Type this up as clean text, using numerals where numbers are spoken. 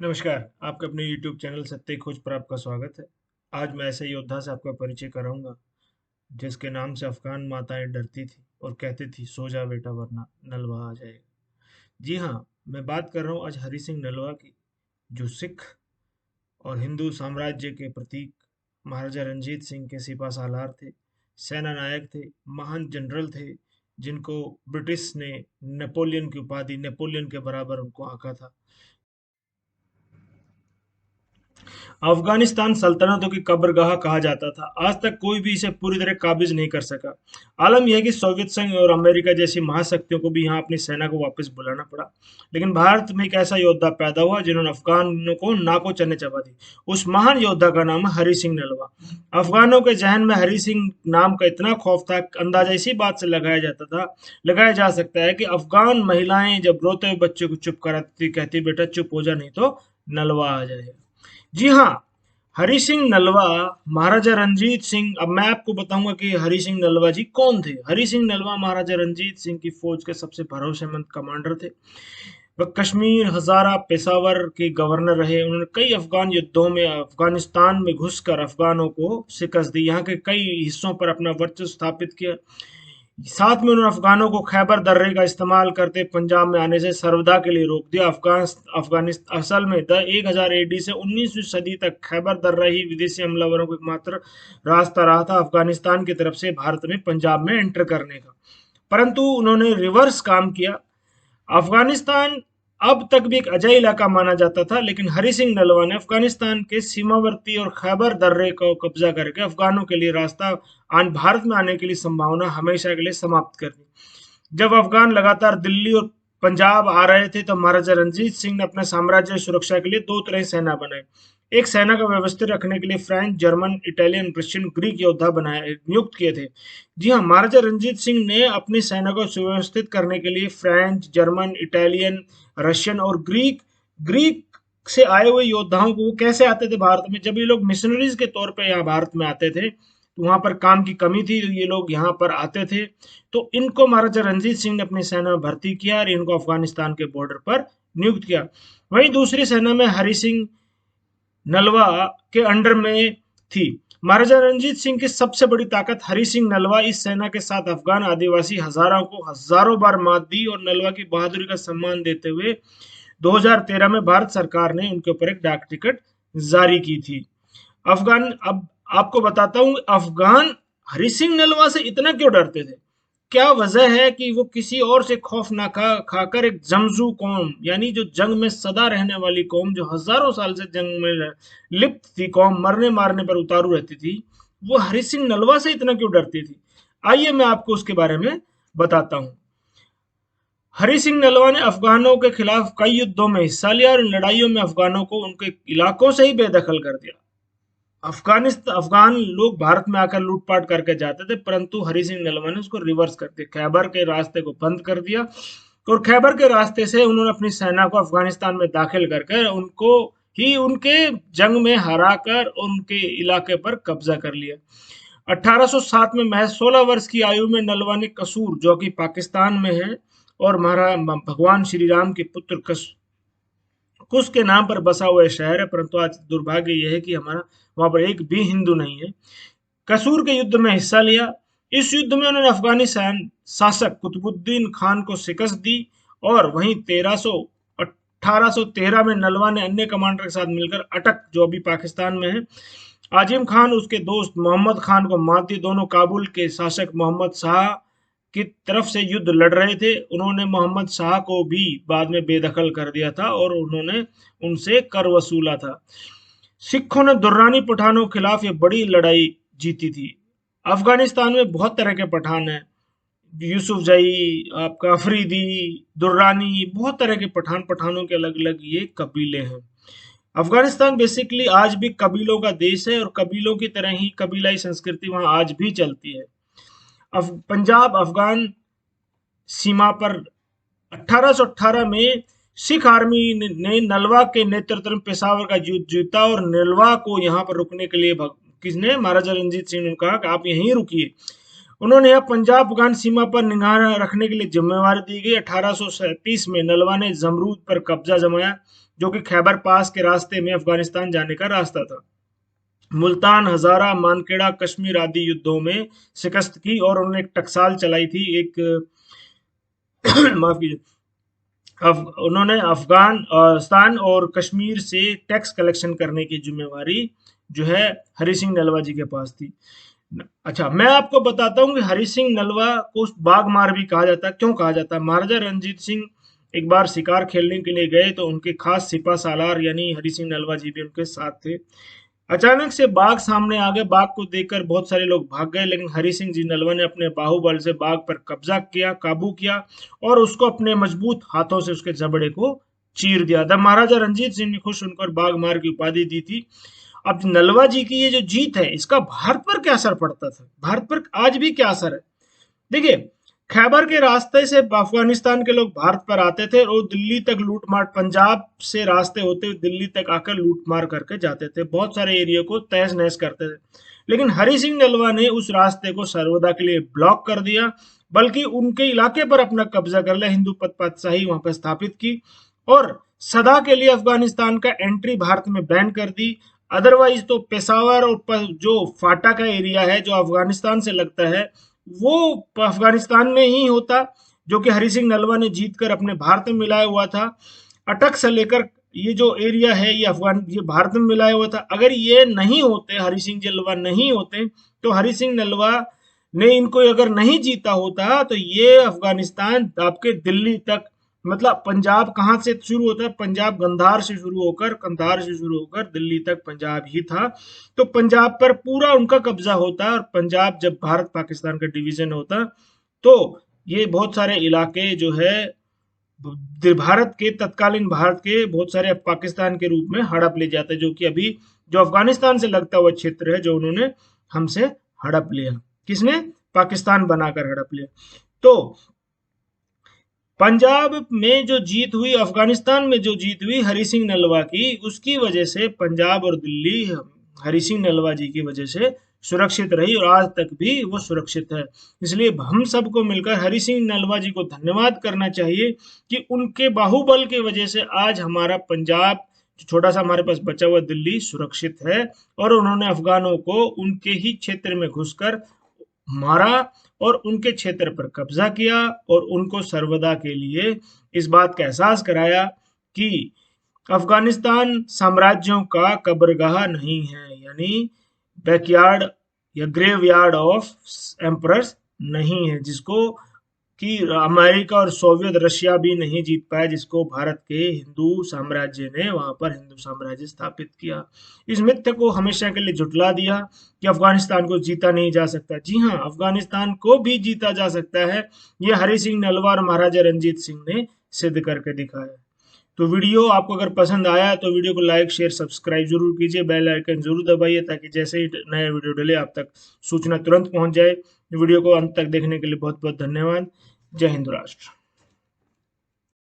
नमस्कार, आपके अपने YouTube चैनल सत्य खोज पर आपका स्वागत है। आज मैं ऐसे योद्धा से आपका परिचय कराऊंगा जिसके नाम से अफ़गान माताएं डरती थी और कहती थी सो जा बेटा वरना नलवा आ जाएगा। जी हाँ, मैं बात कर रहा हूँ आज हरि सिंह नलवा की, जो सिख और हिंदू साम्राज्य के प्रतीक महाराजा रंजीत सिंह के सिपा सालार थे, सेना नायक थे, महान जनरल थे, जिनको ब्रिटिश ने नेपोलियन की उपाधि नेपोलियन के बराबर उनको आंका था। अफगानिस्तान सल्तनतों की कब्रगाह कहा जाता था। आज तक कोई भी इसे पूरी तरह काबिज नहीं कर सका। आलम यह है कि सोवियत संघ और अमेरिका जैसी महाशक्तियों को भी यहाँ अपनी सेना को वापस बुलाना पड़ा। लेकिन भारत में एक ऐसा योद्धा पैदा हुआ जिन्होंने अफगानों को नाको चने चबा दी। उस महान योद्धा का नाम है हरि सिंह नलवा। अफगानों के जहन में हरि सिंह नाम का इतना खौफ था, अंदाजा इसी बात से लगाया जा सकता है कि अफगान महिलाएं जब रोते हुए बच्चे को चुप कराती थी, कहती बेटा चुप हो जा नहीं तो नलवा आ जाएगा। जी हाँ, हरि सिंह नलवा महाराजा रंजीत सिंह। अब मैं आपको बताऊंगा कि हरि सिंह नलवा जी कौन थे। हरि सिंह नलवा महाराजा रंजीत सिंह की फौज के सबसे भरोसेमंद कमांडर थे। वह कश्मीर, हजारा, पेशावर के गवर्नर रहे। उन्होंने कई अफगान युद्धों में अफगानिस्तान में घुसकर अफगानों को शिकस्त दी, यहाँ के कई हिस्सों पर अपना वर्चस्व स्थापित किया। साथ में उन्होंने अफगानों को खैबर दर्रे का इस्तेमाल करते पंजाब में आने से सर्वदा के लिए रोक दिया। अफगानिस्तान असल में 1000 एडी से 19वीं सदी तक खैबर दर्रा ही विदेशी हमलावरों का एकमात्र रास्ता रहा था अफगानिस्तान की तरफ से भारत में पंजाब में एंटर करने का। परंतु उन्होंने रिवर्स काम किया। अफगानिस्तान अब तक भी एक अजय इलाका माना जाता था, लेकिन हरि सिंह नलवा ने अफगानिस्तान के सीमावर्ती और खैबर दर्रे को कब्जा करके अफगानों के लिए रास्ता भारत में आने के लिए संभावना हमेशा के लिए समाप्त कर दी। जब अफगान लगातार दिल्ली और पंजाब आ रहे थे तो महाराजा रंजीत सिंह ने अपने साम्राज्य सुरक्षा के लिए दो तरह की सेना बनाई। एक सेना को व्यवस्थित रखने के लिए French, German, Italian, Russian, Greek योद्धा बनाए नियुक्त किए थे। जी हाँ, महाराजा रंजीत सिंह ने अपनी सेना को सुव्यवस्थित करने के लिए फ्रेंच, जर्मन, इटालियन, रशियन और ग्रीक ग्रीक से आए हुए योद्धाओं को, वो कैसे आते थे भारत में, जब ये लोग मिशनरीज के तौर पे यहाँ भारत में आते थे तो वहां पर काम की कमी थी, तो ये लोग यहाँ पर आते थे। तो इनको महाराजा रंजीत सिंह ने अपनी सेना में भर्ती किया और इनको अफगानिस्तान के बॉर्डर पर नियुक्त किया। वहीं दूसरी सेना में हरि सिंह नलवा के अंडर में थी। महाराजा रंजीत सिंह की सबसे बड़ी ताकत हरि सिंह नलवा इस सेना के साथ अफगान आदिवासी हजारों को हजारों बार मात दी और नलवा की बहादुरी का सम्मान देते हुए 2013 में भारत सरकार ने उनके ऊपर एक डाक टिकट जारी की थी। अफगान अब आपको बताता हूं अफगान हरि सिंह नलवा से इतना क्यों डरते थे। क्या वजह है कि वो किसी और से खौफ ना खाकर एक जमजू कौम, यानी जो जंग में सदा रहने वाली कौम, जो हजारों साल से जंग में लिप्त थी कौम, मरने मारने पर उतारू रहती थी, वो हरि सिंह नलवा से इतना क्यों डरती थी। आइए मैं आपको उसके बारे में बताता हूँ। हरि सिंह नलवा ने अफगानों के खिलाफ कई युद्धों में हिस्सा लिया और इन लड़ाइयों में अफगानों को उनके इलाकों से ही बेदखल कर दिया। अफगान लोग भारत में आकर लूटपाट करके जाते थे, परंतु हरि सिंह नलवा ने उसको रिवर्स कर दिया, खैबर के रास्ते को बंद कर दिया और खैबर के रास्ते से उन्होंने अपनी सेना को अफगानिस्तान में दाखिल करके उनको ही उनके जंग में हराकर उनके इलाके पर कब्जा कर लिया। 1807 में महज 16 वर्ष की आयु में नलवा ने कसूर, जो कि पाकिस्तान में है और भगवान श्री राम के पुत्र कुश के नाम पर बसा हुआ शहर है, परंतु आज दुर्भाग्य यह है कि हमारा वहां पर एक भी हिंदू नहीं है, कसूर के युद्ध में हिस्सा लिया। इस युद्ध में उन्होंने अफगानी शासक कुतुबुद्दीन खान को शिकस्त दी और वहीं 1813 में नलवा ने अन्य कमांडर के साथ मिलकर अटक, जो अभी पाकिस्तान में है, आजिम खान उसके दोस्त मोहम्मद खान को मात दी। दोनों काबुल के शासक मोहम्मद शाह की तरफ से युद्ध लड़ रहे थे। उन्होंने मोहम्मद शाह को भी बाद में बेदखल कर दिया था और उन्होंने उनसे कर वसूला था। सिखों ने दुर्रानी पठानों के खिलाफ ये बड़ी लड़ाई जीती थी। अफगानिस्तान में बहुत तरह के पठान हैं, यूसुफ जई, आपका अफरीदी, दुर्रानी, बहुत तरह के पठानों के अलग अलग ये कबीले हैं। अफगानिस्तान बेसिकली आज भी कबीलों का देश है और कबीलों की तरह ही कबीलाई संस्कृति वहां आज भी चलती है। पंजाब अफगान सीमा पर 1818 में सिख आर्मी ने नलवा के नेतृत्व में पेशावर का युद्ध जीता और नलवा को यहाँ पर रुकने के लिए किसने, महाराजा रंजीत सिंह ने कहा कि आप यहीं रुकिए। उन्होंने यह पंजाब अफगान सीमा पर निगाह रखने के लिए जिम्मेवारी दी गई। 1837 में नलवा ने जमरूद पर कब्जा जमाया, जो कि खैबर पास के रास्ते में अफगानिस्तान जाने का रास्ता था। मुल्तान, हजारा, मानखेड़ा, कश्मीर आदि युद्धों में शिकस्त की और उन्होंने एक टकसाल चलाई थी, एक माफ कीजिए, उन्होंने अफगानिस्तान और कश्मीर से टैक्स कलेक्शन करने की जिम्मेवारी जो है हरि सिंह नलवा जी के पास थी। अच्छा, मैं आपको बताता हूँ कि हरि सिंह नलवा को बाघमार भी कहा जाता है। क्यों कहा जाता है? महाराजा रणजीत सिंह एक बार शिकार खेलने के लिए गए तो उनके खास सिपा सालार यानी हरि सिंह नलवा जी भी उनके साथ थे। अचानक से बाघ सामने आ गए। बाघ को देखकर बहुत सारे लोग भाग गए, लेकिन हरि सिंह जी नलवा ने अपने बाहुबल से बाघ पर कब्जा किया, काबू किया और उसको अपने मजबूत हाथों से उसके जबड़े को चीर दिया। तब महाराजा रंजीत सिंह ने खुश होकर बाघ मार की उपाधि दी थी। अब नलवा जी की ये जो जीत है, इसका भारत पर क्या असर पड़ता था? भारत पर आज भी क्या असर है? देखिए, खैबर के रास्ते से अफगानिस्तान के लोग भारत पर आते थे और दिल्ली तक लूटमार, पंजाब से रास्ते होते हुए दिल्ली तक आकर लूटमार करके जाते थे, बहुत सारे एरिया को तहस नहस करते थे। लेकिन हरि सिंह नलवा ने उस रास्ते को सर्वदा के लिए ब्लॉक कर दिया, बल्कि उनके इलाके पर अपना कब्जा कर लिया, हिंदू पातशाही वहां पर स्थापित की और सदा के लिए अफगानिस्तान का एंट्री भारत में बैन कर दी। अदरवाइज तो पेशावर और जो फाटा का एरिया है जो अफगानिस्तान से लगता है, वो अफगानिस्तान में ही होता, जो कि हरि सिंह नलवा ने जीत कर अपने भारत में मिलाया हुआ था। अटक से लेकर ये जो एरिया है ये भारत में मिलाया हुआ था। अगर ये नहीं होते, हरि सिंह नलवा नहीं होते, तो हरि सिंह नलवा ने इनको अगर नहीं जीता होता तो ये अफगानिस्तान आपके दिल्ली तक, मतलब पंजाब कहाँ से शुरू होता है? पंजाब गंधार से शुरू होकर, कंधार से शुरू होकर दिल्ली तक पंजाब ही था। तो पंजाब पर पूरा उनका कब्जा होता, और पंजाब जब भारत पाकिस्तान का डिवीजन होता तो ये बहुत सारे इलाके जो है भारत के, तत्कालीन भारत के बहुत सारे पाकिस्तान के रूप में हड़प ले जाते, जो कि अभी जो अफगानिस्तान से लगता हुआ क्षेत्र है जो उन्होंने हमसे हड़प लिया। किसने? पाकिस्तान बनाकर हड़प लिया। तो पंजाब में जो जीत हुई, अफगानिस्तान में जो जीत हुई हरि सिंह नलवा की, उसकी वजह से पंजाब और दिल्ली हरि सिंह नलवा जी की वजह से सुरक्षित रही और आज तक भी वो सुरक्षित है। इसलिए हम सबको मिलकर हरि सिंह नलवा जी को धन्यवाद करना चाहिए कि उनके बाहुबल की वजह से आज हमारा पंजाब, छोटा सा हमारे पास बचा हुआ दिल्ली, सुरक्षित है। और उन्होंने अफगानों को उनके ही क्षेत्र में घुसकर मारा और उनके क्षेत्र पर कब्जा किया और उनको सर्वदा के लिए इस बात का एहसास कराया कि अफगानिस्तान साम्राज्यों का कब्रगाह नहीं है, यानी बैकयार्ड या ग्रेवयार्ड ऑफ एम्परर्स नहीं है, जिसको कि अमेरिका और सोवियत रशिया भी नहीं जीत पाया, जिसको भारत के हिंदू साम्राज्य ने वहां पर हिंदू साम्राज्य स्थापित किया। इस मिथ्य को हमेशा के लिए झुटला दिया कि अफगानिस्तान को जीता नहीं जा सकता। जी हाँ, अफगानिस्तान को भी जीता जा सकता है। ये हरि सिंह नलवा और महाराजा रंजीत सिंह ने सिद्ध करके दिखाया। तो वीडियो आपको अगर पसंद आया तो वीडियो को लाइक, शेयर, सब्सक्राइब जरूर कीजिए, बेल आइकन जरूर दबाइए ताकि जैसे ही नया वीडियो डले आप तक सूचना तुरंत पहुंच जाए। वीडियो को अंत तक देखने के लिए बहुत बहुत धन्यवाद। जय हिंद राष्ट्र।